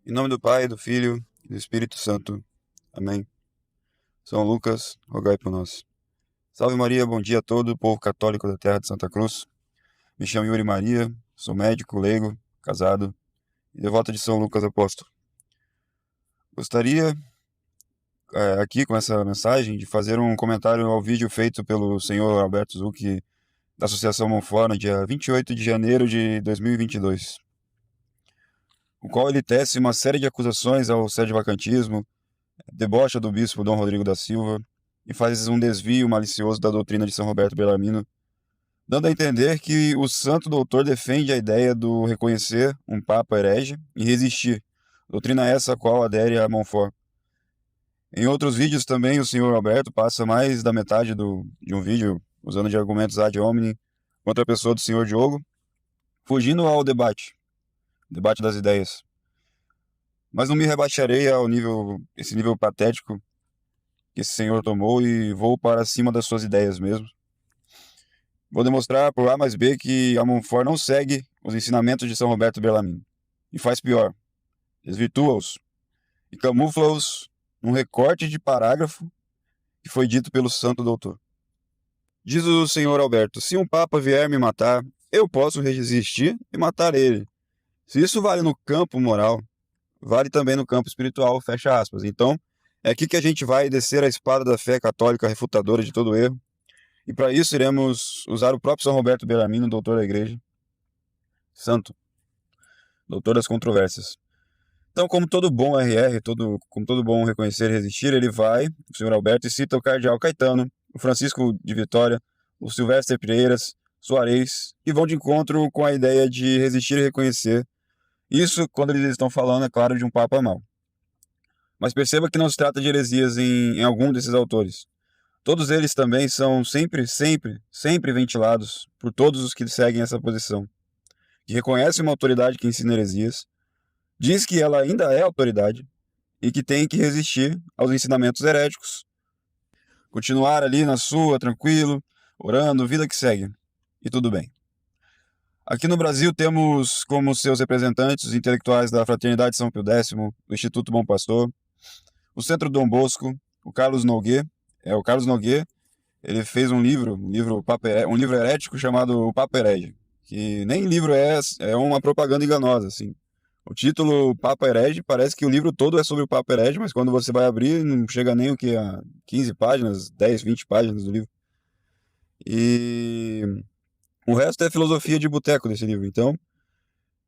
Em nome do Pai, do Filho e do Espírito Santo. Amém. São Lucas, rogai por nós. Salve Maria, bom dia a todo o povo católico da terra de Santa Cruz. Me chamo Yuri Maria, sou médico, leigo, casado e devoto de São Lucas Apóstolo. Gostaria, aqui com essa mensagem, de fazer um comentário ao vídeo feito pelo senhor Alberto Zucchi, da Associação Monfort, no dia 28 de janeiro de 2022. O qual ele tece uma série de acusações ao sedevacantismo, debocha do bispo Dom Rodrigo da Silva e faz um desvio malicioso da doutrina de São Roberto Bellarmino, dando a entender que o santo doutor defende a ideia do reconhecer um papa herege e resistir, doutrina essa a qual adere a Montfort. Em outros vídeos também o senhor Alberto passa mais da metade de um vídeo usando de argumentos ad hominem contra a pessoa do senhor Diogo, fugindo ao debate das ideias. Mas não me rebaixarei ao esse nível patético que esse senhor tomou e vou para cima das suas ideias mesmo. Vou demonstrar por A mais B que a Montfort não segue os ensinamentos de São Roberto Bellarmino. E faz pior, desvirtua-os e camufla-os num recorte de parágrafo que foi dito pelo santo doutor. Diz o senhor Alberto: se um papa vier me matar, eu posso resistir e matar ele. Se isso vale no campo moral, vale também no campo espiritual, fecha aspas. Então, é aqui que a gente vai descer a espada da fé católica refutadora de todo erro. E para isso iremos usar o próprio São Roberto Bellarmino, doutor da igreja, santo, doutor das controvérsias. Então, como todo bom RR, como todo bom reconhecer e resistir, ele vai, o senhor Alberto, e cita o cardeal Caetano, o Francisco de Vitória, o Silvestre Pireiras, Soares, que vão de encontro com a ideia de resistir e reconhecer. Isso quando eles estão falando, é claro, de um papa mau. Mas perceba que não se trata de heresias em algum desses autores. Todos eles também são sempre ventilados por todos os que seguem essa posição, que reconhece uma autoridade que ensina heresias, diz que ela ainda é autoridade e que tem que resistir aos ensinamentos heréticos, continuar ali na sua, tranquilo, orando, vida que segue, e tudo bem. Aqui no Brasil temos como seus representantes os intelectuais da Fraternidade São Pio X, do Instituto Bom Pastor, o Centro Dom Bosco, o Carlos Noguet. O Carlos Noguet, ele fez um livro herético chamado O Papa Herege, que nem livro é uma propaganda enganosa, assim. O título Papa Herege, parece que o livro todo é sobre o Papa Herege, mas quando você vai abrir, não chega nem o que a 15 páginas, 10, 20 páginas do livro. E o resto é filosofia de boteco desse livro. Então,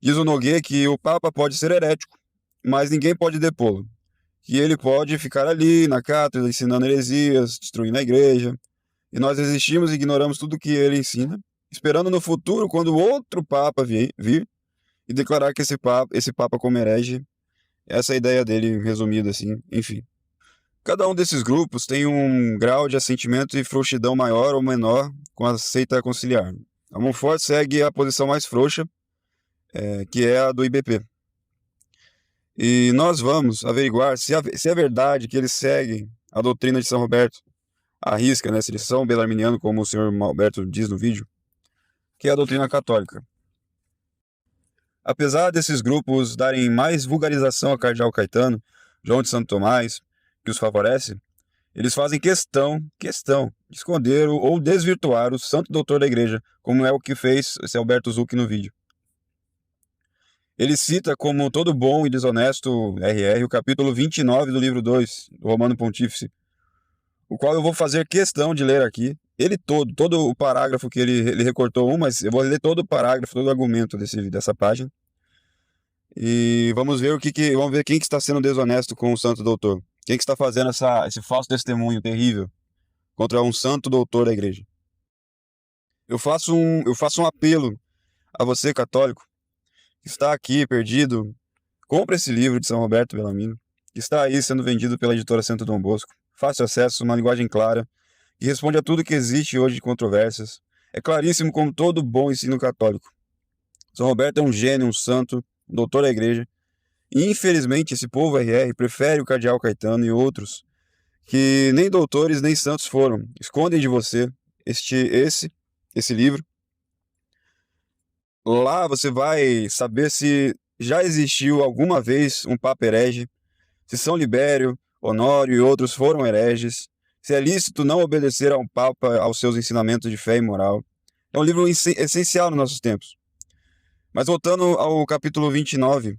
diz o Noguet que o Papa pode ser herético, mas ninguém pode depô-lo. Que ele pode ficar ali na cátedra ensinando heresias, destruindo a igreja, e nós resistimos e ignoramos tudo que ele ensina, esperando no futuro, quando outro Papa vir e declarar que esse Papa como herege. Essa é a ideia dele, resumida assim, enfim. Cada um desses grupos tem um grau de assentimento e frouxidão maior ou menor com a seita conciliar. A Montfort segue a posição mais frouxa, que é a do IBP. E nós vamos averiguar se é verdade que eles seguem a doutrina de São Roberto, à risca, né, se eles são belarminianos, como o senhor Alberto diz no vídeo, que é a doutrina católica. Apesar desses grupos darem mais vulgarização ao cardeal Caetano, João de Santo Tomás, que os favorece, eles fazem questão de esconder ou desvirtuar o santo doutor da igreja, como é o que fez esse Alberto Zucchi no vídeo. Ele cita como todo bom e desonesto RR o capítulo 29 do livro 2 do Romano Pontífice, o qual eu vou fazer questão de ler aqui, ele todo o parágrafo que ele recortou mas eu vou ler todo o parágrafo, todo o argumento dessa página. E vamos ver vamos ver quem que está sendo desonesto com o santo doutor. Quem que está fazendo esse falso testemunho terrível contra um santo doutor da igreja. Eu faço um apelo a você, católico, que está aqui perdido. Compre esse livro de São Roberto Bellarmino, que está aí sendo vendido pela editora Santo Dom Bosco. Fácil acesso, uma linguagem clara, que responde a tudo que existe hoje de controvérsias. É claríssimo como todo bom ensino católico. São Roberto é um gênio, um santo, um doutor da igreja. E infelizmente esse povo RR prefere o cardeal Caetano e outros que nem doutores nem santos foram. Escondem de você esse livro. Lá você vai saber se já existiu alguma vez um Papa herege, se São Libério, Honório e outros foram hereges, se é lícito não obedecer a um Papa aos seus ensinamentos de fé e moral. É um livro essencial nos nossos tempos. Mas voltando ao capítulo 29,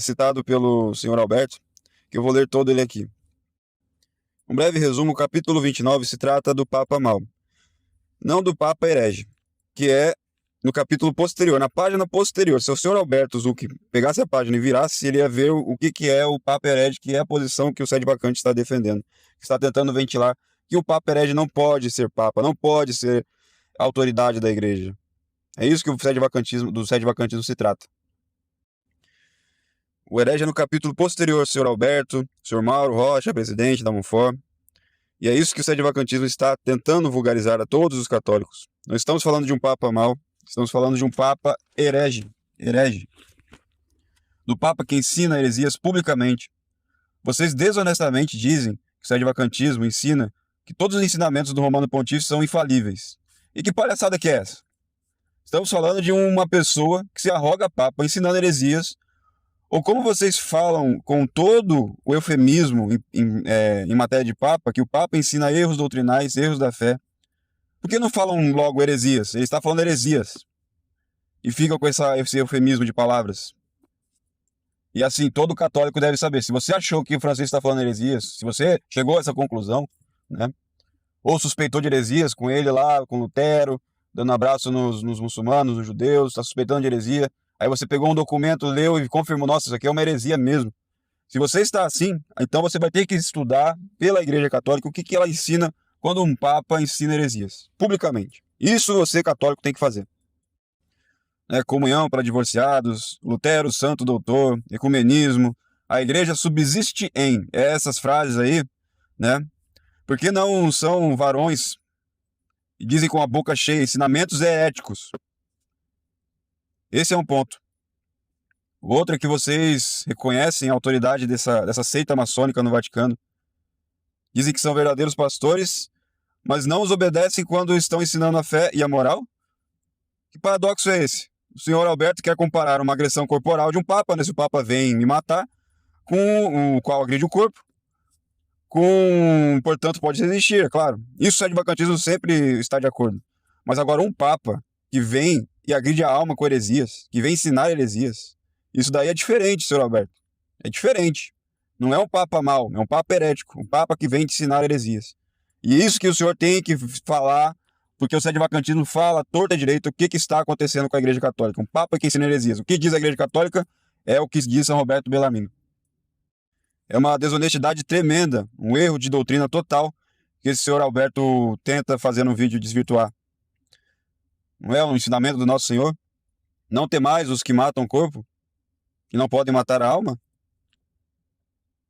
citado pelo senhor Alberto, que eu vou ler todo ele aqui. Um breve resumo, o capítulo 29 se trata do Papa mau, não do Papa herege, que é no capítulo posterior, na página posterior. Se o senhor Alberto Zucchi pegasse a página e virasse, ele ia ver o que é o Papa herege, que é a posição que o sede vacante está defendendo, que está tentando ventilar que o Papa herege não pode ser Papa, não pode ser autoridade da Igreja. É isso que do sede vacantismo se trata. O herege é no capítulo posterior, senhor Alberto, senhor Mauro Rocha, presidente da Monfort. E é isso que o sede vacantismo está tentando vulgarizar a todos os católicos. Não estamos falando de um Papa mau, estamos falando de um Papa herege. Do Papa que ensina heresias publicamente. Vocês desonestamente dizem que o sede vacantismo ensina que todos os ensinamentos do Romano Pontífice são infalíveis. E que palhaçada que é essa? Estamos falando de uma pessoa que se arroga Papa ensinando heresias, ou como vocês falam com todo o eufemismo em matéria de Papa, que o Papa ensina erros doutrinais, erros da fé. Por que não falam logo heresias? Ele está falando heresias. E ficam com esse eufemismo de palavras. E assim, todo católico deve saber. Se você achou que o Francisco está falando heresias, se você chegou a essa conclusão, né? Ou suspeitou de heresias com ele lá, com Lutero, dando abraço nos muçulmanos, nos judeus, está suspeitando de heresia. Aí você pegou um documento, leu e confirmou, nossa, isso aqui é uma heresia mesmo. Se você está assim, então você vai ter que estudar pela Igreja Católica o que ela ensina quando um Papa ensina heresias, publicamente. Isso você, católico, tem que fazer. Comunhão para divorciados, Lutero, santo doutor, ecumenismo, a Igreja subsiste em essas frases aí, né? Porque não são varões e dizem com a boca cheia ensinamentos heréticos. Esse é um ponto. O outro é que vocês reconhecem a autoridade dessa seita maçônica no Vaticano. Dizem que são verdadeiros pastores, mas não os obedecem quando estão ensinando a fé e a moral? Que paradoxo é esse? O senhor Alberto quer comparar uma agressão corporal de um Papa, né? Se o Papa vem me matar, com o qual agride o corpo, portanto, pode resistir, é claro. Isso o sede vacantismo sempre está de acordo. Mas agora um Papa que vem e agride a alma com heresias, que vem ensinar heresias, isso daí é diferente, senhor Alberto. É diferente. Não é um Papa mau, é um Papa herético, um Papa que vem te ensinar heresias. E isso que o senhor tem que falar, porque o sede vacantismo fala torta direito o que está acontecendo com a Igreja Católica. Um Papa que ensina heresias. O que diz a Igreja Católica é o que diz São Roberto Bellarmino. É uma desonestidade tremenda, um erro de doutrina total que esse senhor Alberto tenta fazer no vídeo desvirtuar. Não é um ensinamento do Nosso Senhor? Não temais os que matam o corpo, que não podem matar a alma?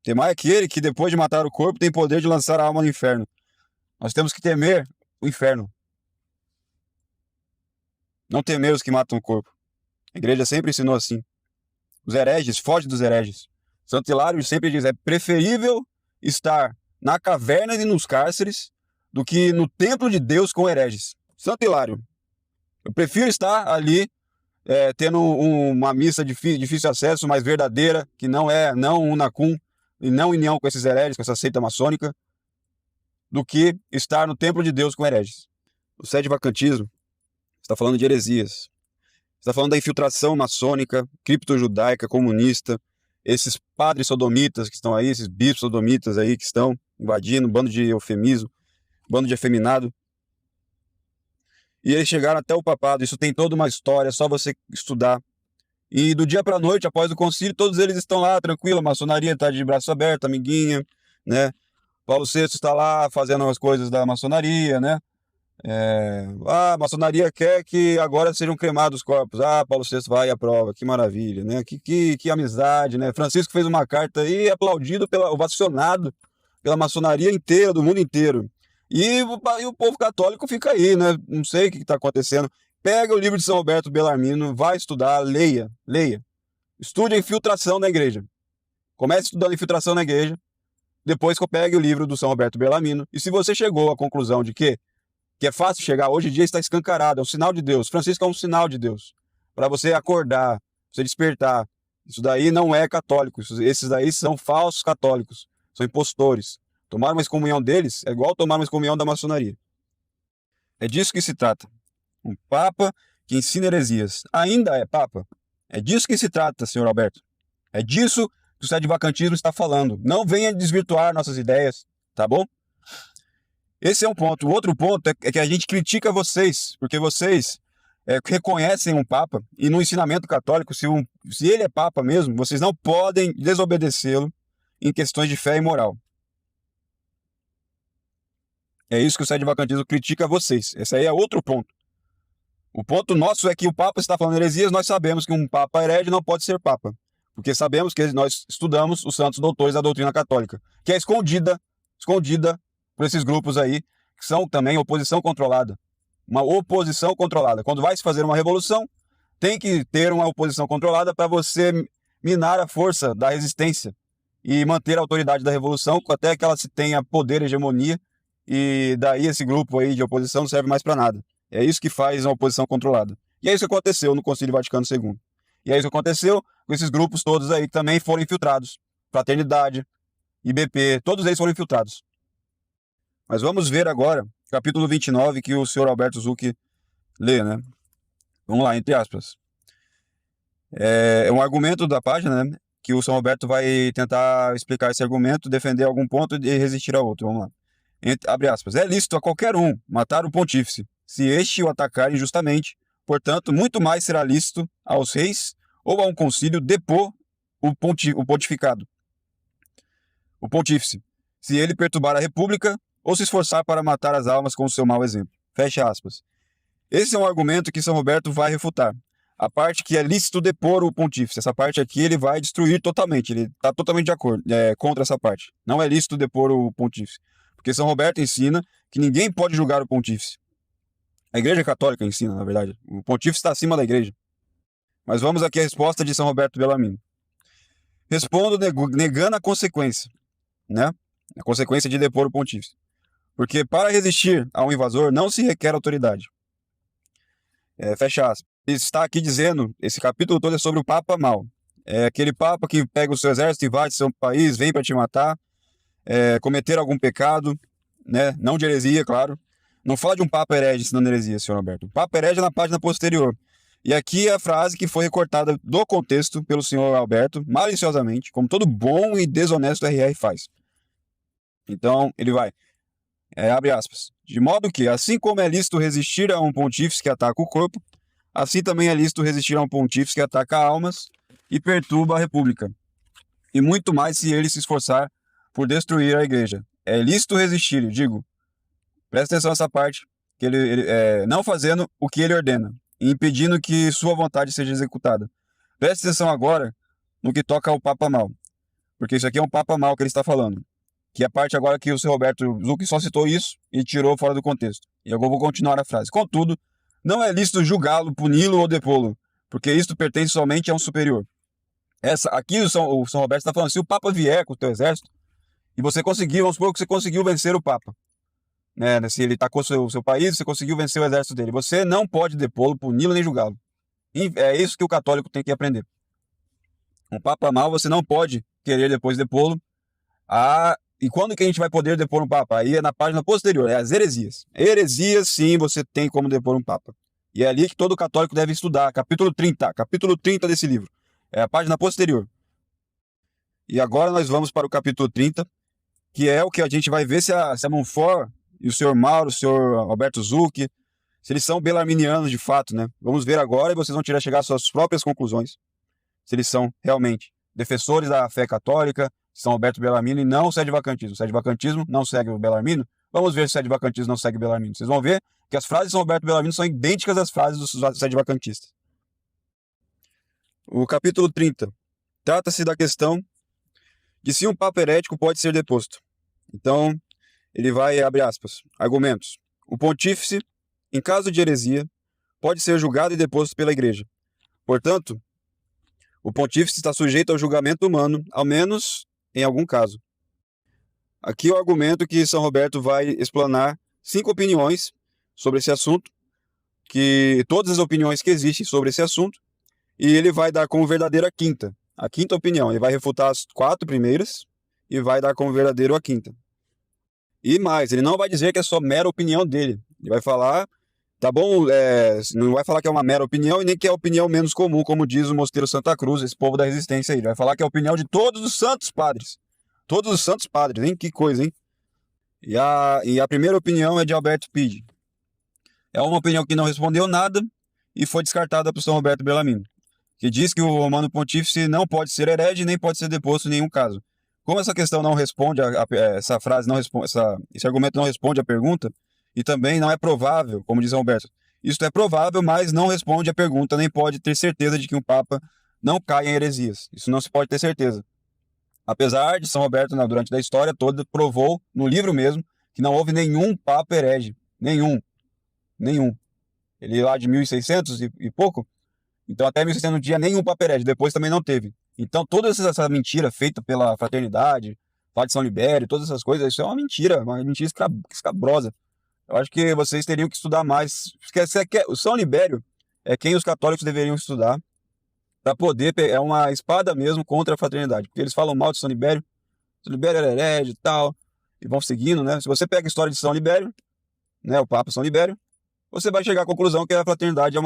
Temai aquele que depois de matar o corpo tem poder de lançar a alma no inferno. Nós temos que temer o inferno. Não temer os que matam o corpo. A igreja sempre ensinou assim. Os hereges, foge dos hereges. Santo Hilário sempre diz, é preferível estar na caverna e nos cárceres do que no templo de Deus com hereges. Santo Hilário. Eu prefiro estar ali tendo uma missa de difícil acesso, mais verdadeira, que não unacum, e não união com esses hereges, com essa seita maçônica, do que estar no templo de Deus com hereges. O sede vacantismo está falando de heresias. Está falando da infiltração maçônica, criptojudaica, comunista, esses padres sodomitas que estão aí, esses bispos sodomitas aí que estão invadindo, bando de eufemismo, bando de afeminado. E eles chegaram até o papado, isso tem toda uma história, é só você estudar. E do dia para a noite, após o concílio, todos eles estão lá, tranquilo, a maçonaria está de braço aberto, amiguinha, né? Paulo VI está lá fazendo as coisas da maçonaria, né? A maçonaria quer que agora sejam cremados os corpos. Paulo VI vai e aprova, que maravilha, né? Que amizade, né? Francisco fez uma carta aí aplaudido, ovacionado pela maçonaria inteira, do mundo inteiro. E o povo católico fica aí, né? Não sei o que está acontecendo. Pega o livro de São Roberto Bellarmino, vai estudar, leia. Estude a infiltração na igreja. Comece estudando a infiltração na igreja, depois que eu pegue o livro do São Roberto Bellarmino. E se você chegou à conclusão de que é fácil chegar, hoje em dia está escancarado, é um sinal de Deus. Francisco é um sinal de Deus. Para você acordar, você despertar, Isso daí não é católico. Esses daí são falsos católicos. São impostores. Tomar uma excomunhão deles é igual tomar uma excomunhão da maçonaria. É disso que se trata. Um papa que ensina heresias ainda é papa? É disso que se trata, senhor Alberto. É disso que o sedvacantismo está falando. Não venha desvirtuar nossas ideias, tá bom? Esse é um ponto. O outro ponto é que a gente critica vocês, porque vocês reconhecem um papa, e no ensinamento católico, se ele é papa mesmo, vocês não podem desobedecê-lo em questões de fé e moral. É isso que o sedvacantismo critica vocês. Esse aí é outro ponto. O ponto nosso é que o papa está falando heresias, nós sabemos que um papa herege não pode ser papa, porque sabemos que nós estudamos os santos doutores da doutrina católica, que é escondida por esses grupos aí, que são também oposição controlada. Uma oposição controlada. Quando vai se fazer uma revolução, tem que ter uma oposição controlada para você minar a força da resistência e manter a autoridade da revolução até que ela se tenha poder, hegemonia, e daí esse grupo aí de oposição não serve mais para nada. É isso que faz uma oposição controlada. E é isso que aconteceu no Concílio Vaticano II. E é isso que aconteceu com esses grupos todos aí que também foram infiltrados. Fraternidade, IBP, todos eles foram infiltrados. Mas vamos ver agora, capítulo 29, que o senhor Alberto Zucchi lê, né? Vamos lá, entre aspas. É um argumento da página, né? Que o São Roberto vai tentar explicar esse argumento, defender algum ponto e resistir a outro. Vamos lá. Abre aspas. É lícito a qualquer um matar o pontífice, se este o atacar injustamente. Portanto, muito mais será lícito aos reis ou a um concílio depor o pontificado, o pontífice, se ele perturbar a república ou se esforçar para matar as almas com o seu mau exemplo. Fecha aspas. Esse é um argumento que São Roberto vai refutar. A parte que é lícito depor o pontífice, essa parte aqui ele vai destruir totalmente, ele está totalmente de acordo, contra essa parte. Não é lícito depor o pontífice, porque São Roberto ensina que ninguém pode julgar o pontífice. A Igreja Católica ensina, na verdade. O pontífice está acima da Igreja. Mas vamos aqui à resposta de São Roberto Bellarmino. Respondo negando a consequência, né? A consequência de depor o pontífice. Porque para resistir a um invasor não se requer autoridade. Fecha aspas. Ele está aqui dizendo, esse capítulo todo é sobre o Papa mau. É aquele Papa que pega o seu exército, invade seu país, vem para te matar, cometer algum pecado, né? Não de heresia, claro. Não fala de um Papa herege ensinando heresia, senhor Alberto. O Papa herege é na página posterior. E aqui é a frase que foi recortada do contexto pelo senhor Alberto, maliciosamente, como todo bom e desonesto RR faz. Então, ele vai, abre aspas, de modo que, assim como é lícito resistir a um pontífice que ataca o corpo, assim também é lícito resistir a um pontífice que ataca almas e perturba a república. E muito mais se ele se esforçar por destruir a igreja. É lícito resistir, eu digo. Presta atenção nessa parte, que ele não fazendo o que ele ordena, e impedindo que sua vontade seja executada. Presta atenção agora no que toca ao Papa mau, porque isso aqui é um Papa mau que ele está falando, que é a parte agora que o senhor Roberto Zucchi só citou isso e tirou fora do contexto. E agora eu vou continuar a frase. Contudo, não é lícito julgá-lo, puni-lo ou depô-lo, porque isto pertence somente a um superior. Aqui o São Roberto está falando, se o Papa vier com o teu exército, e você conseguiu, vamos supor que você conseguiu vencer o Papa, né? Se ele atacou seu país, você conseguiu vencer o exército dele, você não pode depô-lo, puni-lo nem julgá-lo. É isso que o católico tem que aprender. Um Papa mau, você não pode querer depois depô-lo. E quando que a gente vai poder depor um Papa? Aí é na página posterior, é as heresias. Heresias, sim, você tem como depor um Papa. E é ali que todo católico deve estudar, capítulo 30 desse livro. É a página posterior. E agora nós vamos para o capítulo 30, que é o que a gente vai ver se a Montfort e o senhor Mauro, o senhor Alberto Zucchi, se eles são belarminianos de fato, né? Vamos ver agora e vocês vão chegar às suas próprias conclusões. Se eles são realmente defensores da fé católica, São Alberto Bellarmino, e não o sedvacantismo. O sedvacantismo não segue o Bellarmino. Vamos ver se o sedvacantismo não segue o Bellarmino. Vocês vão ver que as frases de São Alberto Bellarmino são idênticas às frases dos sedvacantistas. O capítulo 30 trata-se da questão de se um papa herético pode ser deposto. Então, ele vai, abre aspas, argumentos. O pontífice, em caso de heresia, pode ser julgado e deposto pela igreja. Portanto, o pontífice está sujeito ao julgamento humano, ao menos em algum caso. Aqui é o argumento que São Roberto vai explanar 5 opiniões sobre esse assunto, que todas as opiniões que existem sobre esse assunto, e ele vai dar como verdadeira a quinta, a quinta opinião. Ele vai refutar as 4 primeiras e vai dar como verdadeiro a quinta. E mais, ele não vai dizer que é só mera opinião dele. Ele vai falar, tá bom, não vai falar que é uma mera opinião e nem que é a opinião menos comum, como diz o Mosteiro Santa Cruz, esse povo da resistência aí. Ele vai falar que é a opinião de todos os santos padres. Todos os santos padres, hein? Que coisa, hein? E a primeira opinião é de Alberto Pide. É uma opinião que não respondeu nada e foi descartada por São Roberto Bellarmino, que diz que o Romano Pontífice não pode ser herege nem pode ser deposto em nenhum caso. Como essa questão não responde, essa frase não responde, esse argumento não responde à pergunta, e também não é provável, como diz São Roberto, isto é provável, mas não responde à pergunta, nem pode ter certeza de que um Papa não cai em heresias. Isso não se pode ter certeza. Apesar de São Roberto, durante a história toda, provou, no livro mesmo, que não houve nenhum Papa herege. Nenhum. Ele lá de 1600 e pouco, então até 1600 não tinha nenhum Papa herege, depois também não teve. Então toda essa mentira feita pela fraternidade, Padre de São Libério, todas essas coisas, isso é uma mentira escabrosa. Eu acho que vocês teriam que estudar mais. O São Libério é quem os católicos deveriam estudar para poder pegar, é uma espada mesmo contra a fraternidade, porque eles falam mal de São Libério era herege e tal, e vão seguindo, né? Se você pega a história de São Libério, né, o Papa São Libério, você vai chegar à conclusão que a fraternidade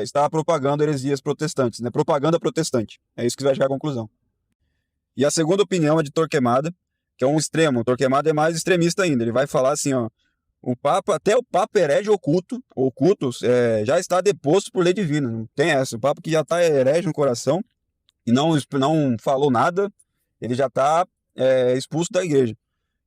está propagando heresias protestantes, né? Propaganda protestante. É isso que vai chegar à conclusão. E a segunda opinião é de Torquemada, que é um extremo. O Torquemada é mais extremista ainda. Ele vai falar assim, ó, até o Papa herege oculto já está deposto por lei divina. Não tem essa. O Papa que já está herege no coração e não falou nada, ele já está expulso da igreja.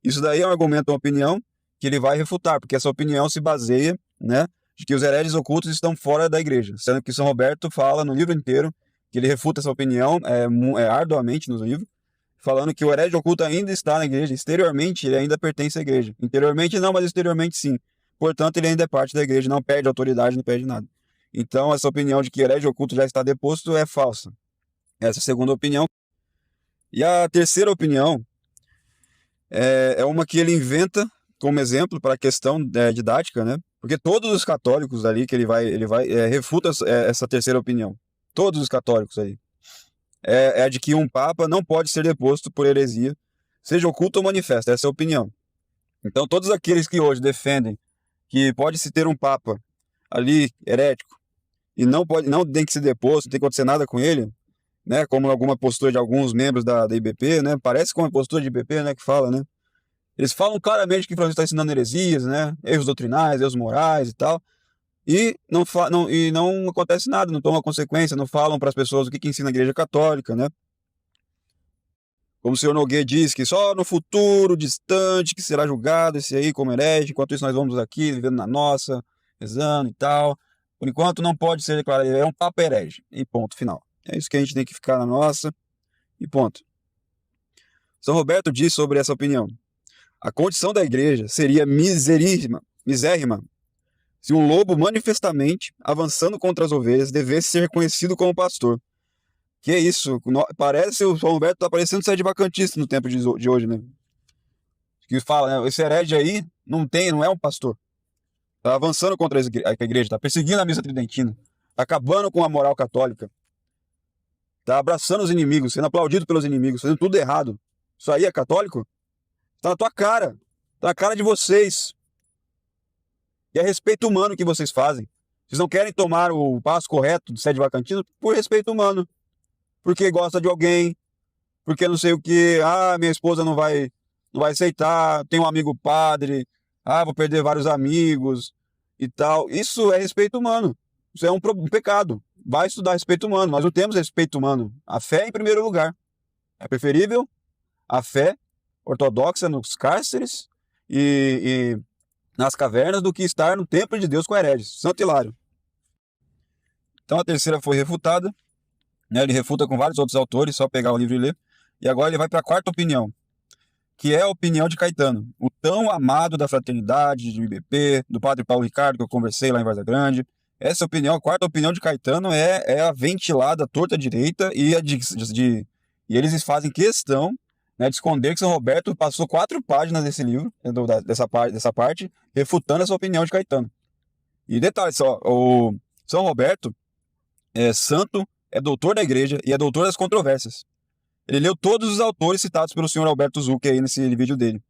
Isso daí é um argumento, uma opinião que ele vai refutar, porque essa opinião se baseia, né, de que os hereges ocultos estão fora da igreja, sendo que São Roberto fala no livro inteiro que ele refuta essa opinião arduamente no livro, falando que o herege oculto ainda está na igreja, exteriormente ele ainda pertence à igreja, interiormente não, mas exteriormente sim, portanto ele ainda é parte da igreja, não perde autoridade, não perde nada. Então essa opinião de que o herege oculto já está deposto é falsa. Essa é a segunda opinião. E a terceira opinião é uma que ele inventa como exemplo para a questão didática, né? Porque todos os católicos ali que ele vai refuta essa terceira opinião. Todos os católicos aí. É a de que um Papa não pode ser deposto por heresia, seja oculta ou manifesta. Essa é a opinião. Então todos aqueles que hoje defendem que pode-se ter um Papa ali herético e não tem que ser deposto, não tem que acontecer nada com ele, né? Como alguma postura de alguns membros da IBP, né? Parece com a postura de IBP, né? Que fala, né? Eles falam claramente que o Francisco está ensinando heresias, né? Erros doutrinais, erros morais e tal. E não acontece nada, não tomam consequência, não falam para as pessoas o que ensina a Igreja Católica, né? Como o senhor Nogueira diz, que só no futuro distante que será julgado esse aí como herege, enquanto isso nós vamos aqui vivendo na nossa, rezando e tal. Por enquanto não pode ser declarado, é um Papa herege. E ponto final. É isso que a gente tem que ficar na nossa e ponto. São Roberto diz sobre essa opinião: a condição da igreja seria misérrima se um lobo manifestamente, avançando contra as ovelhas, devesse ser reconhecido como pastor. Que é isso? Parece o São Roberto está parecendo ser de vacantista no tempo de hoje, né? Que fala, né? Esse herege aí não é um pastor. Está avançando contra a igreja, está perseguindo a missa tridentina, está acabando com a moral católica, está abraçando os inimigos, sendo aplaudido pelos inimigos, fazendo tudo errado. Isso aí é católico? Está na tua cara. Está na cara de vocês. E é respeito humano que vocês fazem. Vocês não querem tomar o passo correto do sede vacantino por respeito humano. Porque gosta de alguém. Porque não sei o que. Ah, minha esposa não vai aceitar. Tenho um amigo padre. Ah, vou perder vários amigos e tal. Isso é respeito humano. Isso é um pecado. Vai estudar respeito humano. Nós não temos respeito humano. A fé em primeiro lugar. É preferível a fé ortodoxa nos cárceres e nas cavernas do que estar no templo de Deus com hereges. Santo Hilário. Então a terceira foi refutada, né? Ele refuta com vários outros autores, só pegar o livro e ler. E agora ele vai para a quarta opinião, que é a opinião de Caetano, o tão amado da fraternidade, de IBP, do padre Paulo Ricardo, que eu conversei lá em Varza Grande. Essa opinião, a quarta opinião de Caetano é a ventilada torta direita e eles fazem questão, né, de esconder que São Roberto passou 4 páginas desse livro, dessa parte, refutando essa opinião de Caetano. E detalhe só, o São Roberto é santo é doutor da igreja e é doutor das controvérsias. Ele leu todos os autores citados pelo senhor Alberto Zucchi aí nesse vídeo dele.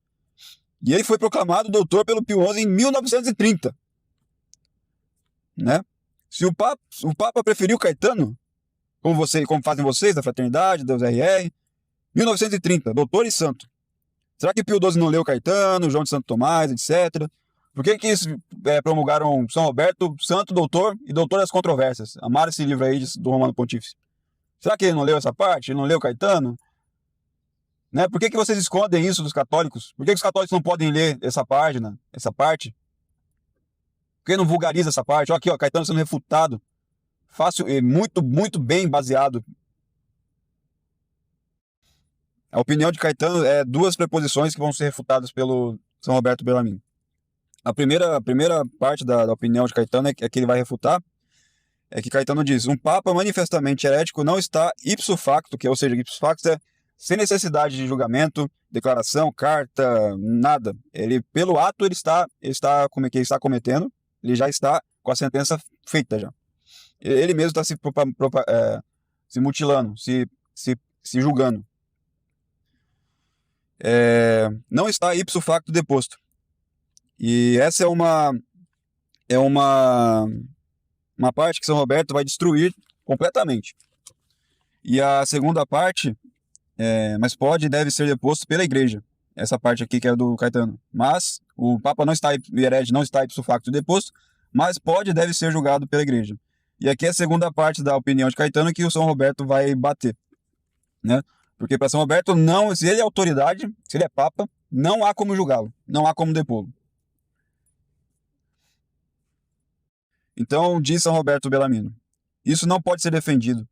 E ele foi proclamado doutor pelo Pio XI em 1930. Né? Se o Papa preferiu Caetano, como fazem vocês, da Fraternidade, da URR, 1930, doutor e santo. Será que Pio XII não leu Caetano, João de Santo Tomás, etc.? Por que promulgaram São Roberto, santo, doutor e doutor das controvérsias? Amaram esse livro aí do Romano Pontífice. Será que ele não leu essa parte? Ele não leu Caetano? Né? Por que vocês escondem isso dos católicos? Por que os católicos não podem ler essa página, essa parte? Por que não vulgariza essa parte? Ó, aqui, ó, Caetano sendo refutado. Fácil e muito, muito bem baseado. A opinião de Caetano é duas preposições que vão ser refutadas pelo São Roberto Bellarmino. A primeira parte da opinião de Caetano é que ele vai refutar, é que Caetano diz: um papa manifestamente herético não está ipso facto, ou seja, ipso facto é sem necessidade de julgamento, declaração, carta, nada. Ele, pelo ato, ele está cometendo, ele já está com a sentença feita já. Ele mesmo está se mutilando, se julgando. Não está ipso facto deposto. E essa é uma parte que São Roberto vai destruir completamente. E a segunda parte, mas pode e deve ser deposto pela igreja. Essa parte aqui que é do Caetano. Mas o Papa não está, o herege não está ipso facto deposto, mas pode e deve ser julgado pela igreja. E aqui é a segunda parte da opinião de Caetano que o São Roberto vai bater. Né? Porque para São Roberto, não, se ele é autoridade, se ele é Papa, não há como julgá-lo, não há como depô-lo. Então, diz São Roberto Bellarmino, isso não pode ser defendido,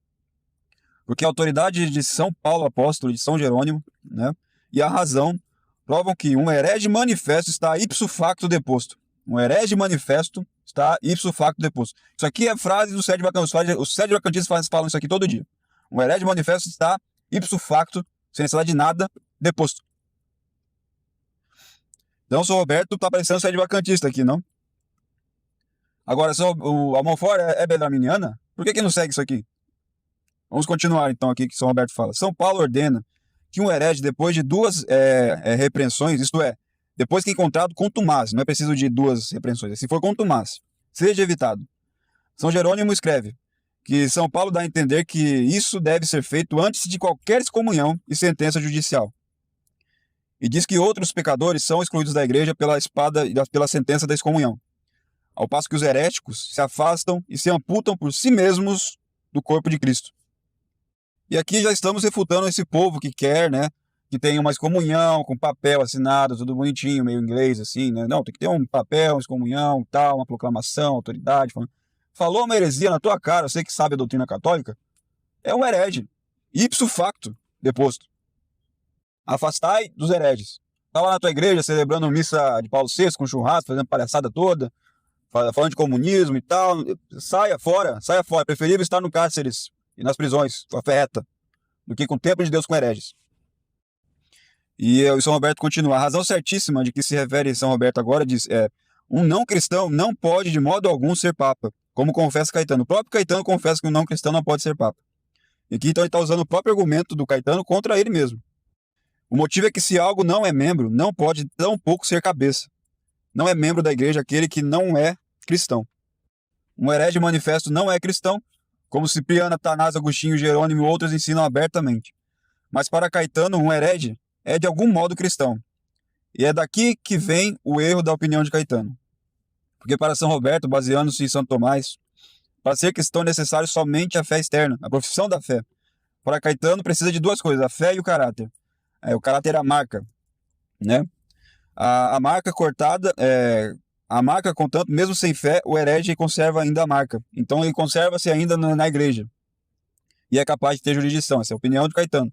porque a autoridade de São Paulo Apóstolo e de São Jerônimo, né, e a razão provam que um herege manifesto está ipso facto deposto. Um herege manifesto está ipso facto deposto. Isso aqui é frase do Sede Vacantistas. Os Sede Vacantistas falam isso aqui todo dia. Um herege manifesto está ipso facto, sem necessidade de nada, deposto. Então, São Roberto está parecendo Sede Vacantista aqui, não? Agora, o Almonfort é bellarminiana? Por que não segue isso aqui? Vamos continuar, então, aqui que São Roberto fala. São Paulo ordena que um herege, depois de duas repreensões, isto é, depois que encontrado contumaz, não é preciso de duas repreensões, se for contumaz, seja evitado. São Jerônimo escreve que São Paulo dá a entender que isso deve ser feito antes de qualquer excomunhão e sentença judicial. E diz que outros pecadores são excluídos da igreja pela sentença da excomunhão, ao passo que os heréticos se afastam e se amputam por si mesmos do corpo de Cristo. E aqui já estamos refutando esse povo que quer, né, que tem uma excomunhão com papel assinado, tudo bonitinho, meio inglês assim, né? Não, tem que ter um papel, uma excomunhão, tal, uma proclamação, autoridade. Falou uma heresia na tua cara, você que sabe a doutrina católica, é um herege, ipso facto, deposto. Afastai dos hereges. Tá lá na tua igreja celebrando missa de Paulo VI com churrasco, fazendo palhaçada toda, falando de comunismo e tal, saia fora. É preferível estar no cárceres e nas prisões, com a fé reta, do que com o templo de Deus com hereges. E o São Roberto continua. A razão certíssima de que se refere São Roberto agora diz: um não cristão não pode de modo algum ser papa, como confessa Caetano. O próprio Caetano confessa que um não cristão não pode ser papa. E aqui então ele está usando o próprio argumento do Caetano contra ele mesmo. O motivo é que se algo não é membro, não pode tampouco ser cabeça. Não é membro da igreja aquele que não é cristão. Um herege manifesto não é cristão, como Cipriano, Atanásio, Agostinho, Jerônimo e outros ensinam abertamente. Mas para Caetano, um herege é de algum modo cristão. E é daqui que vem o erro da opinião de Caetano. Porque para São Roberto, baseando-se em Santo Tomás, para ser cristão é necessário somente a fé externa, a profissão da fé. Para Caetano precisa de duas coisas, a fé e o caráter. O caráter é a marca, né? A marca cortada, a marca, contanto, mesmo sem fé, o herege conserva ainda a marca. Então ele conserva-se ainda na igreja. E é capaz de ter jurisdição. Essa é a opinião de Caetano.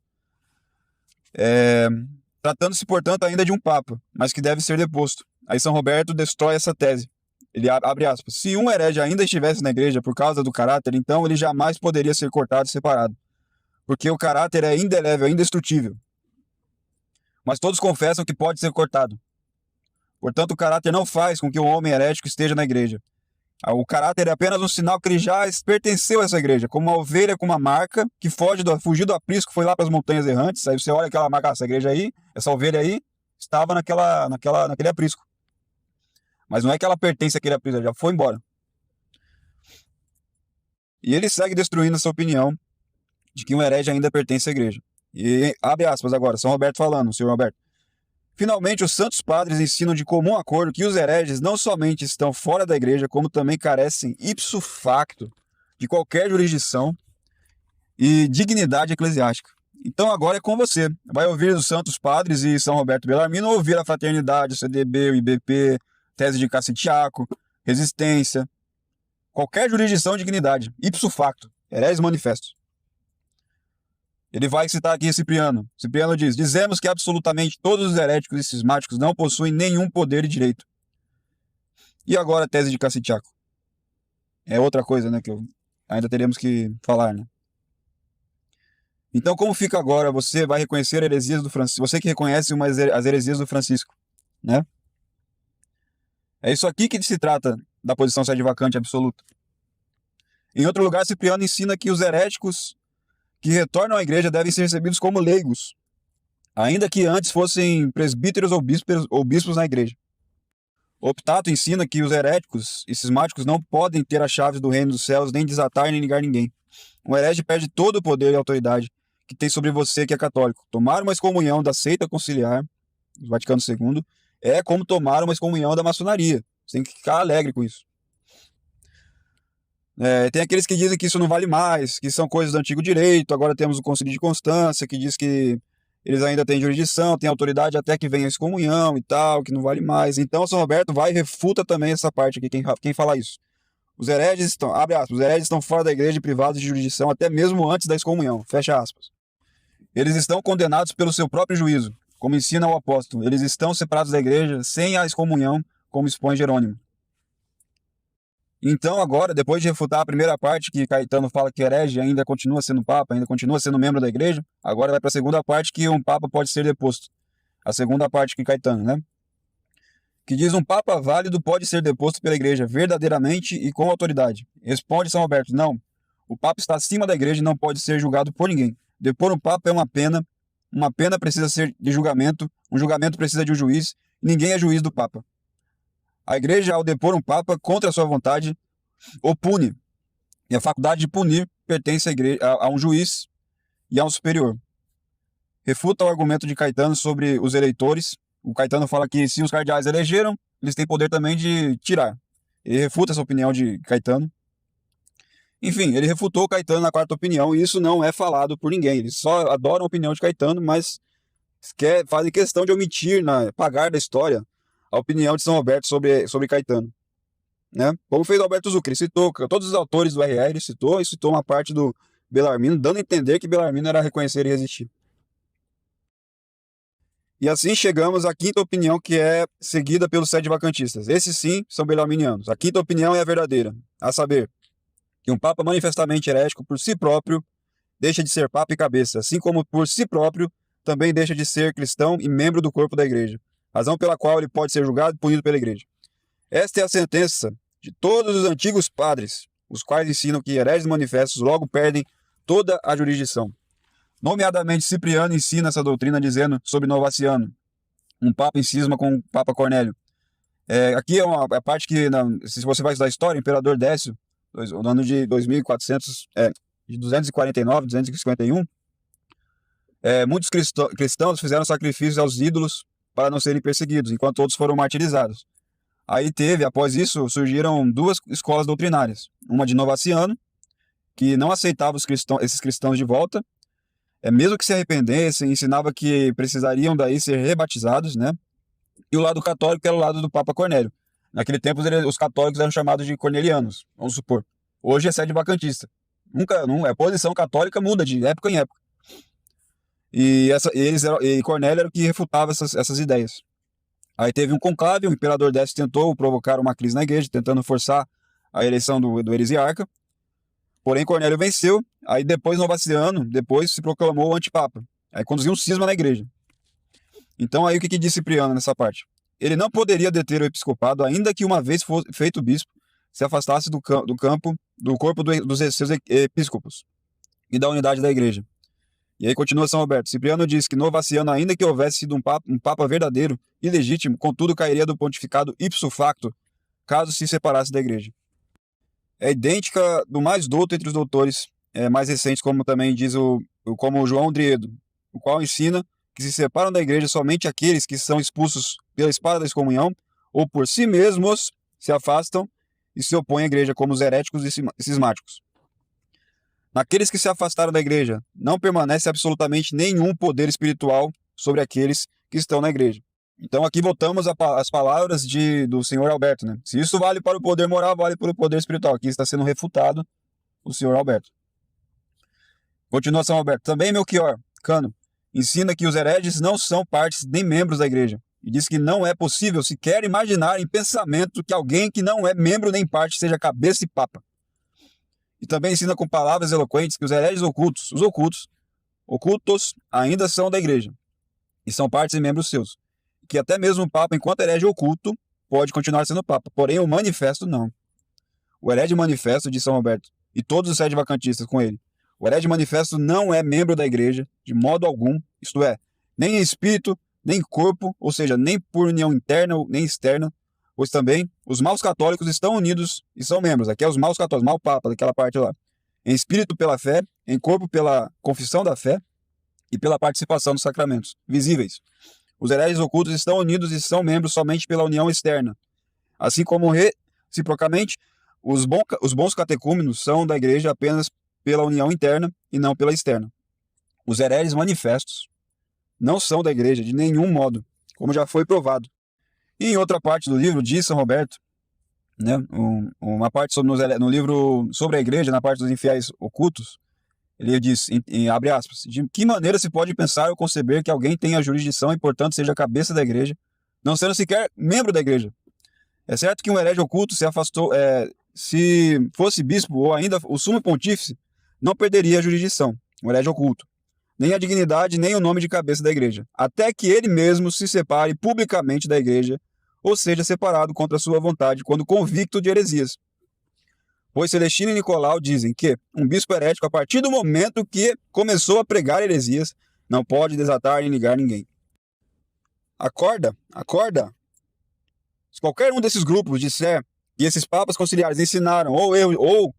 Tratando-se, portanto, ainda de um papa, mas que deve ser deposto. Aí São Roberto destrói essa tese. Ele abre aspas. Se um herege ainda estivesse na igreja por causa do caráter, então ele jamais poderia ser cortado e separado. Porque o caráter é indelével, é indestrutível. Mas todos confessam que pode ser cortado. Portanto, o caráter não faz com que o homem herético esteja na igreja. O caráter é apenas um sinal que ele já pertenceu a essa igreja, como uma ovelha com uma marca que fugiu do aprisco, foi lá para as montanhas errantes. Aí você olha aquela marca, essa igreja aí, essa ovelha aí, estava naquele aprisco. Mas não é que ela pertence àquele aprisco, ela já foi embora. E ele segue destruindo essa opinião de que um herege ainda pertence à igreja. E abre aspas agora, São Roberto falando, senhor Roberto. Finalmente, os santos padres ensinam de comum acordo que os hereges não somente estão fora da igreja, como também carecem ipso facto de qualquer jurisdição e dignidade eclesiástica. Então agora é com você. Vai ouvir os santos padres e São Roberto Bellarmino, ouvir a Fraternidade, o CDB, o IBP, Tese de Cassitiaco, Resistência, qualquer jurisdição e dignidade, ipso facto, hereges manifestos. Ele vai citar aqui Cipriano. Cipriano diz: dizemos que absolutamente todos os heréticos e cismáticos não possuem nenhum poder e direito. E agora a tese de Cassitiaco. É outra coisa, né, que ainda teremos que falar, né? Então, como fica agora? Você vai reconhecer heresias do Francisco. Você que reconhece as heresias do Francisco, né? É isso aqui que se trata da posição sede vacante absoluta. Em outro lugar, Cipriano ensina que os heréticos que retornam à igreja devem ser recebidos como leigos, ainda que antes fossem presbíteros ou bispos na igreja. Optato ensina que os heréticos e cismáticos não podem ter as chaves do reino dos céus, nem desatar nem ligar ninguém. Um herege perde todo o poder e autoridade que tem sobre você que é católico. Tomar uma excomunhão da seita conciliar, do Vaticano II, é como tomar uma excomunhão da maçonaria. Você tem que ficar alegre com isso. Tem aqueles que dizem que isso não vale mais, que são coisas do antigo direito. Agora temos o Concílio de Constância, que diz que eles ainda têm jurisdição, têm autoridade até que venha a excomunhão e tal, que não vale mais. Então São Roberto vai e refuta também essa parte aqui, quem fala isso. Os hereges estão, abre aspas, os hereges estão fora da igreja e privados de jurisdição até mesmo antes da excomunhão, fecha aspas. Eles estão condenados pelo seu próprio juízo, como ensina o apóstolo. Eles estão separados da igreja sem a excomunhão, como expõe Jerônimo. Então agora, depois de refutar a primeira parte, que Caetano fala que herege ainda continua sendo papa, ainda continua sendo membro da igreja, agora vai para a segunda parte, que um papa pode ser deposto. A segunda parte que Caetano, né? Que diz: um papa válido pode ser deposto pela igreja verdadeiramente e com autoridade. Responde São Roberto: não. O papa está acima da igreja e não pode ser julgado por ninguém. Depor um papa é uma pena precisa ser de julgamento, um julgamento precisa de um juiz, e ninguém é juiz do papa. A igreja, ao depor um papa contra a sua vontade, o pune. E a faculdade de punir pertence à igreja, a um juiz e a um superior. Refuta o argumento de Caetano sobre os eleitores. O Caetano fala que se os cardeais elegeram, eles têm poder também de tirar. Ele refuta essa opinião de Caetano. Enfim, ele refutou Caetano na quarta opinião, e isso não é falado por ninguém. Eles só adoram a opinião de Caetano, mas fazem questão de omitir, apagar da história, a opinião de São Roberto sobre Caetano. Né? Como fez Alberto Zucchi, ele citou todos os autores do RR, ele citou uma parte do Bellarmino, dando a entender que Bellarmino era reconhecer e resistir. E assim chegamos à quinta opinião, que é seguida pelos sede vacantistas. Esses sim são bellarminianos. A quinta opinião é a verdadeira, a saber, que um papa manifestamente herético por si próprio deixa de ser papa e cabeça, assim como por si próprio também deixa de ser cristão e membro do corpo da igreja, razão pela qual ele pode ser julgado e punido pela igreja. Esta é a sentença de todos os antigos padres, os quais ensinam que hereges manifestos logo perdem toda a jurisdição. Nomeadamente, Cipriano ensina essa doutrina dizendo sobre Novaciano, um papa em cisma com o Papa Cornélio. Aqui é a parte que, se você vai estudar história, o imperador Décio, no ano de 2400, de 249, 251, muitos cristãos fizeram sacrifícios aos ídolos para não serem perseguidos, enquanto outros foram martirizados. Aí após isso, surgiram duas escolas doutrinárias. Uma de Novaciano, que não aceitava esses cristãos de volta, mesmo que se arrependessem, ensinava que precisariam daí ser rebatizados, né? E o lado católico era o lado do Papa Cornélio. Naquele tempo, os católicos eram chamados de cornelianos, vamos supor. Hoje é sede vacantista. A posição católica muda de época em época. E Cornélio era o que refutava essas ideias. Aí teve um conclave, o imperador Décio tentou provocar uma crise na igreja, tentando forçar a eleição do heresiarca. Porém, Cornélio venceu. Aí depois, Novaciano, se proclamou antipapa. Aí conduziu um cisma na igreja. Então aí o que disse Cipriano nessa parte? Ele não poderia deter o episcopado, ainda que uma vez fosse feito bispo, se afastasse do corpo dos seus episcopos e da unidade da igreja. E aí continua São Roberto. Cipriano diz que Novaciano, ainda que houvesse sido um papa verdadeiro e legítimo, contudo cairia do pontificado ipso facto, caso se separasse da igreja. É idêntica do mais douto entre os doutores mais recentes, como também diz como João Driedo, o qual ensina que se separam da igreja somente aqueles que são expulsos pela espada da excomunhão ou por si mesmos se afastam e se opõem à igreja, como os heréticos e cismáticos. Naqueles que se afastaram da igreja, não permanece absolutamente nenhum poder espiritual sobre aqueles que estão na igreja. Então aqui voltamos às palavras do senhor Alberto, né? Se isso vale para o poder moral, vale para o poder espiritual. Aqui está sendo refutado o senhor Alberto. Continua São Alberto. Também Melchior Cano ensina que os hereges não são partes nem membros da igreja. E diz que não é possível sequer imaginar em pensamento que alguém que não é membro nem parte seja cabeça e papa. E também ensina com palavras eloquentes que os hereges ocultos, os ocultos ainda são da igreja. E são partes e membros seus. Que até mesmo o papa, enquanto herege oculto, pode continuar sendo papa. Porém, o manifesto não. O herege manifesto de São Roberto e todos os sedevacantistas com ele. O herege manifesto não é membro da igreja, de modo algum, isto é, nem em espírito, nem em corpo, ou seja, nem por união interna nem externa, pois também os maus católicos estão unidos e são membros. Aqui é os maus católicos, mau papa, daquela parte lá. Em espírito pela fé, em corpo pela confissão da fé e pela participação dos sacramentos visíveis. Os hereges ocultos estão unidos e são membros somente pela união externa. Assim como reciprocamente, os bons catecúmenos são da igreja apenas pela união interna e não pela externa. Os hereges manifestos não são da igreja de nenhum modo, como já foi provado. E em outra parte do livro diz São Roberto, né, uma parte no livro sobre a igreja, na parte dos infiéis ocultos, ele diz, abre aspas, de que maneira se pode pensar ou conceber que alguém tenha jurisdição e, portanto, seja a cabeça da igreja, não sendo sequer membro da igreja? É certo que um herege oculto se afastou, se fosse bispo ou ainda o sumo pontífice, não perderia a jurisdição, um herege oculto, nem a dignidade, nem o nome de cabeça da igreja, até que ele mesmo se separe publicamente da igreja, ou seja separado contra a sua vontade, quando convicto de heresias. Pois Celestino e Nicolau dizem que um bispo herético, a partir do momento que começou a pregar heresias, não pode desatar nem ligar ninguém. Acorda. Se qualquer um desses grupos disser que esses papas conciliares ensinaram ou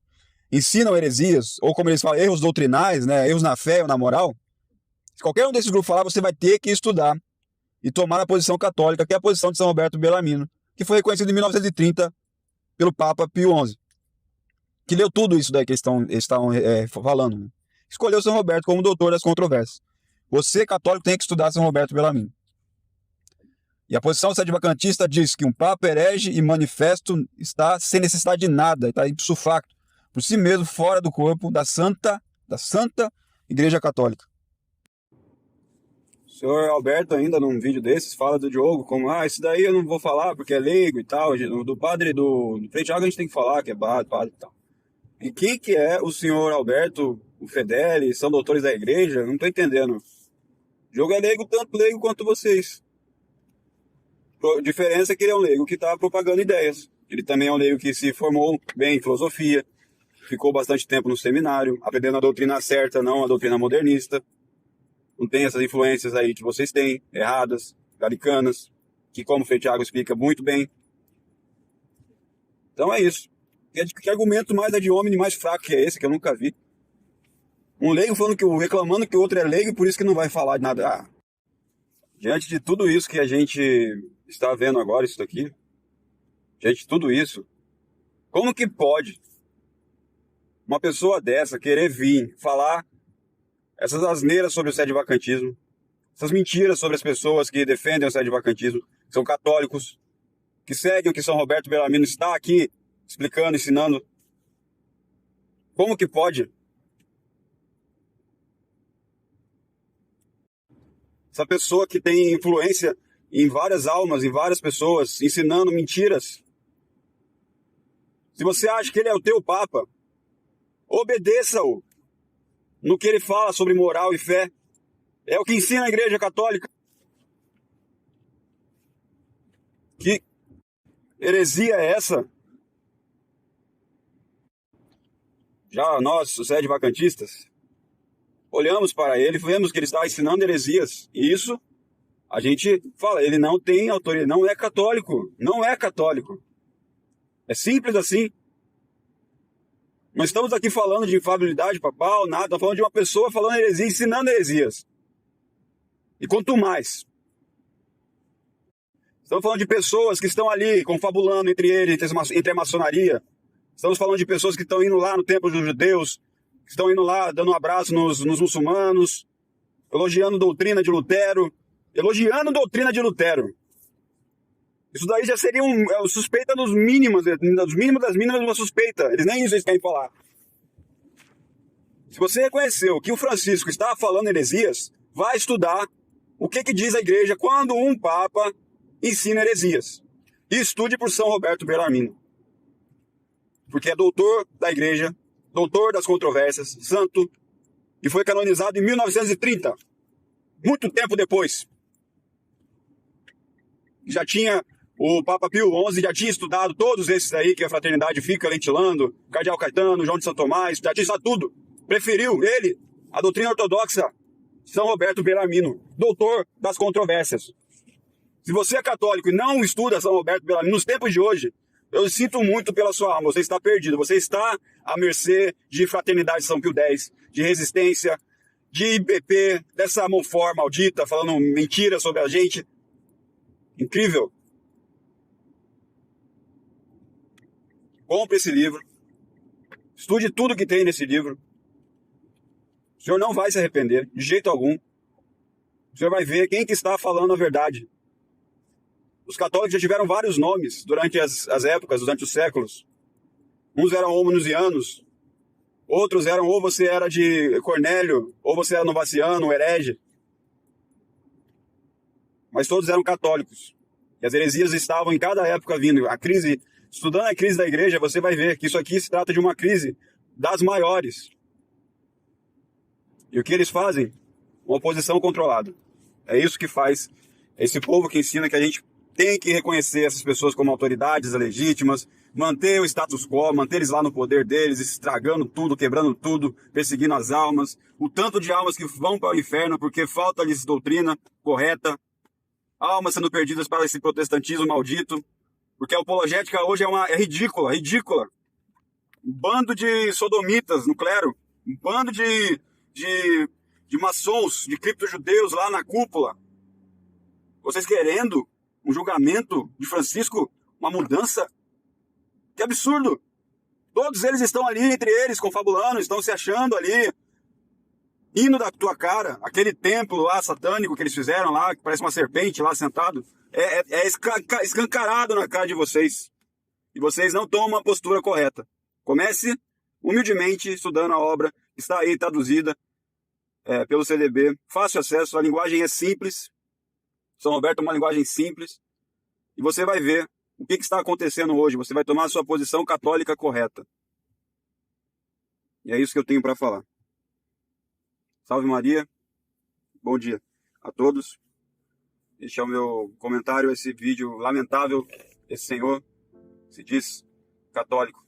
ensinam heresias, ou como eles falam, erros doutrinais, né, erros na fé ou na moral, se qualquer um desses grupos falar, você vai ter que estudar e tomar a posição católica, que é a posição de São Roberto Bellarmino, que foi reconhecida em 1930 pelo Papa Pio XI, que leu tudo isso daí que eles estão falando. Né? Escolheu São Roberto como doutor das controvérsias. Você, católico, tem que estudar São Roberto Bellarmino. E a posição sedevacantista diz que um Papa herege e manifesto está sem necessidade de nada, está ipso facto, por si mesmo, fora do corpo da Santa Igreja Católica. O senhor Alberto, ainda num vídeo desses, fala do Diogo como, isso daí eu não vou falar porque é leigo e tal, do padre do Frei Thiago a gente tem que falar que é padre e tal. E quem que é o senhor Alberto, o Fedeli, são doutores da igreja? Não tô entendendo. O Diogo é leigo, tanto leigo quanto vocês. A diferença é que ele é um leigo que está propagando ideias. Ele também é um leigo que se formou bem em filosofia, ficou bastante tempo no seminário, aprendendo a doutrina certa, não a doutrina modernista. Não tem essas influências aí que vocês têm, erradas, galicanas, que como o Frei Thiago explica muito bem. Então é isso. Que argumento mais ad hominem mais fraco que é esse, que eu nunca vi? Um leigo reclamando que o outro é leigo e por isso que não vai falar de nada. Diante de tudo isso que a gente está vendo agora, isso daqui, diante de tudo isso, como que pode uma pessoa dessa querer vir falar essas asneiras sobre o sedevacantismo, essas mentiras sobre as pessoas que defendem o sedevacantismo, que são católicos, que seguem o que São Roberto Bellarmino está aqui explicando, ensinando? Como que pode? Essa pessoa que tem influência em várias almas, em várias pessoas, ensinando mentiras. Se você acha que ele é o teu Papa, obedeça-o no que ele fala sobre moral e fé. É o que ensina a Igreja Católica. Que heresia é essa? Já nós, sede vacantistas, olhamos para ele e vemos que ele está ensinando heresias. E isso, a gente fala, ele não tem autoridade, não é católico. Não é católico. É simples assim. Não estamos aqui falando de infalibilidade papal, nada. Estamos falando de uma pessoa falando heresia, ensinando heresias. E quanto mais. Estamos falando de pessoas que estão ali confabulando entre eles, entre a maçonaria. Estamos falando de pessoas que estão indo lá no templo dos judeus, que estão indo lá dando um abraço nos muçulmanos, elogiando doutrina de Lutero. Elogiando doutrina de Lutero. Isso daí já seria suspeita dos mínimos das mínimas, uma suspeita. Eles nem isso eles querem falar. Se você reconheceu que o Francisco estava falando heresias, vai estudar o que diz a igreja quando um papa ensina heresias. E estude por São Roberto Bellarmino. Porque é doutor da igreja, doutor das controvérsias, santo, e foi canonizado em 1930, muito tempo depois. Já tinha, o Papa Pio XI já tinha estudado todos esses aí que a fraternidade fica ventilando, Cardeal Caetano, João de São Tomás, já tinha estudado tudo. Preferiu ele, a doutrina ortodoxa, São Roberto Bellarmino, doutor das controvérsias. Se você é católico e não estuda São Roberto Bellarmino nos tempos de hoje, eu sinto muito pela sua alma, você está perdido, você está à mercê de Fraternidade São Pio X, de resistência, de IBP, dessa Monfort maldita, falando mentiras sobre a gente. Incrível. Compre esse livro, estude tudo que tem nesse livro. O senhor não vai se arrepender, de jeito algum. O senhor vai ver quem que está falando a verdade. Os católicos já tiveram vários nomes durante as épocas, durante os séculos. Uns eram homonusianos, outros eram ou você era de Cornélio, ou você era novaciano, herege. Mas todos eram católicos. E as heresias estavam em cada época vindo. A crise, estudando a crise da igreja, você vai ver que isso aqui se trata de uma crise das maiores. E o que eles fazem? Uma oposição controlada. É isso que faz esse povo que ensina que a gente tem que reconhecer essas pessoas como autoridades legítimas, manter o status quo, manter eles lá no poder deles, estragando tudo, quebrando tudo, perseguindo as almas. O tanto de almas que vão para o inferno porque falta-lhes doutrina correta. Almas sendo perdidas para esse protestantismo maldito. Porque a apologética hoje é ridícula, ridícula. Um bando de sodomitas no clero. Um bando de maçons, de criptojudeus lá na cúpula. Vocês querendo um julgamento de Francisco, uma mudança? Que absurdo! Todos eles estão ali, entre eles, confabulando, estão se achando ali, indo da tua cara. Aquele templo lá, satânico, que eles fizeram lá, que parece uma serpente lá sentado, é escancarado na cara de vocês. E vocês não tomam uma postura correta. Comece humildemente estudando a obra, que está aí traduzida pelo CDB. Fácil acesso, a linguagem é simples. São Roberto é uma linguagem simples. E você vai ver o que está acontecendo hoje. Você vai tomar a sua posição católica correta. E é isso que eu tenho para falar. Salve Maria. Bom dia a todos. Este é o meu comentário a esse vídeo lamentável. Esse senhor se diz católico.